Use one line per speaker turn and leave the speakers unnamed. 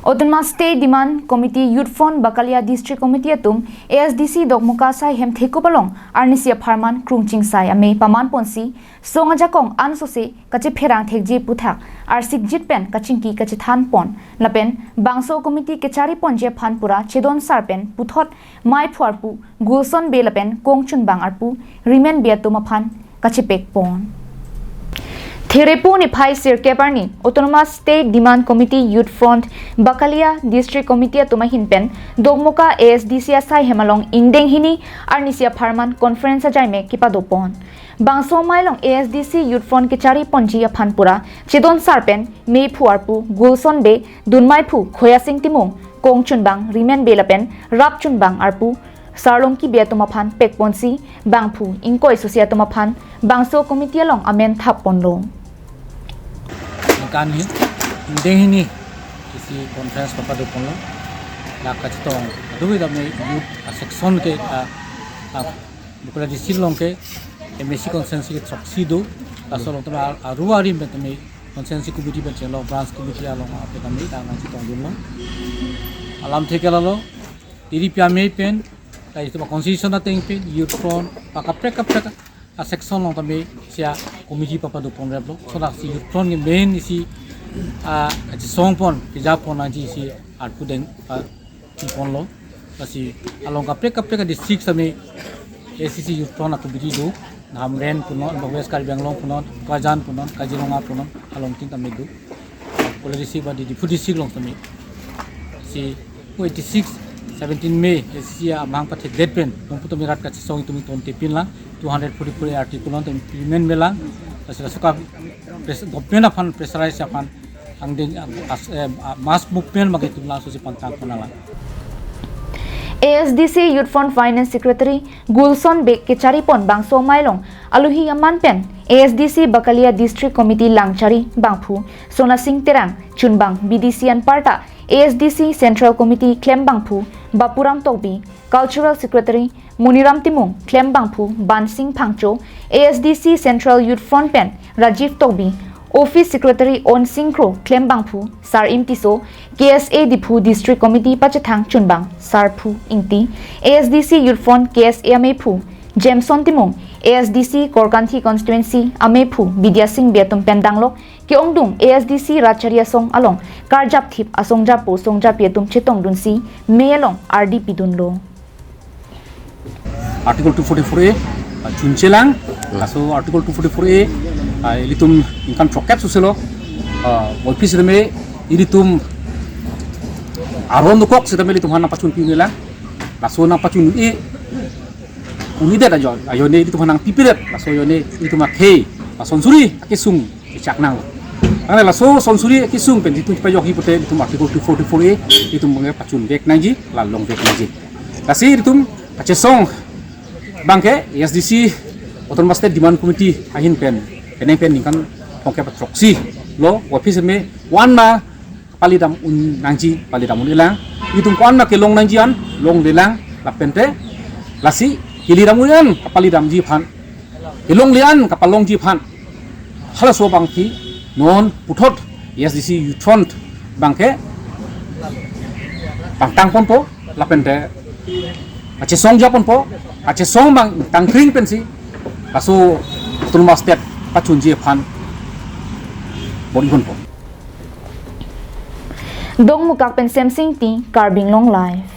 Otunma State Demand Committee Youth Front Bakalia District Committee atum ASDC Dokmuka sai hem theko balong Arnisia Pharman Krungching sai ame paman ponsi songa jakong ansose kache pherang thekji puthak arsik jitpen kachingki kache than pon lapen bangso committee kechari ponje phanpura chedon sarpen puthot mai phwarpu gulson belapen kongchun bang arpu remain beatuma phan kache pek pon Therepu ni phai sir keparni Autonomous State Demand Committee Youth Front Bakalia District Committee atuma hinpen dogmoka ASDC asai hemalong ingdeng hini Arnisia Pharman Conference jaime kipadopon bangso mailong ASDC Youth Front kechari ponji aphanpura chedon sarpen mei phuarpu gulson be dunmai phu khoya sing timung kongchunbang rimen belapen rapchunbang arpu sarlongki beatuma phan pekponsi bangphu ingkoi sociatuma phan bangso committee along amen thaponlo
kan ini isi conference pada ponlo la kacitong dui da me youth section ke bukan di silong ke MSC consensus ke troxido la solo tra aruari me consensus committee be chelo branch committee along ape kami ta ngacitong dulu alam thekelalo tiri pyame pen ta itu constitution na teng pen youth front pakapre a section long tambe sia committee papa do pon reblo so la si youth front ni main isi a song pon pija pon anji si arpu den ti pon loasi along kapre ka district same ACC youth front a committee do nam ren punon west karbang long punon kajan punon kajilonga punon along tin tambe do policy ba di deputy district long same si 86 17 Mei Asia mang pathe dead pen long puto mirat ka song tumi ton tepin la 244 article on implement mela asila suka government afan pressurize afan angding mass movement magai tumla so si pantang panala
ASDC Youth Front Finance Secretary Gulson Bek kechari pon bangso mailong aluhi aman pen ASDC Bakalia District Committee langchari bangphu Sona Singh Terang chunbang BDC an parta ASDC Central Committee Klembangphu Bapuram Tobi Cultural Secretary Muniram Timung Klembangphu Bansing Phangcho ASDC Central Youth Front Pen Rajiv Tobi Office Secretary On Singkro Klembangphu Sar Imtiso KSA Diphu District Committee Pachathang Chunbang Sarphu Ingti ASDC Youth Front KSA Amephu Jameson Timung ASDC Korkanthi Constituency Amephu Vidya Singh Betum Pendanglok Kyongdung ASDC Racharia Song along Karjap Thip Asongja Po Songja Pietum Chetong Dunsi Mealong RDP Dunlo
Article 244A Chunchelang so Article 244A ilitum income trocap suselo office me ilitum aron kok sedame ilitum hana pacun pingela laso na pacun unida da jo ayone ilitum hanang pipiret laso yone ilitum akhe sonsuri akisung chaknang ana laso sonsuri akisung pen ditu payo hipote ilitum article 244A ilitum menge pacun bek nanji lalong bek nanji kasi ilitum pacesong bangke ASDC Autonomous State Demand Committee ahin pen peneng pen kan pongke patroksi lo office me wanna palidam un nangji palidam unilang itum wanna ke long nangjian long lelang la pente lasi hilidam unian palidam ji phan hilong lian kapalong ji phan hala so bangki non puthot ASDC Youth Front bangke pangtang ponpo la pente ache song japon po ache song bang tangkring pensi aso Autonomous State pachunji phan body hunpo
Dong mukak pen sem sing ti Karbing Long Live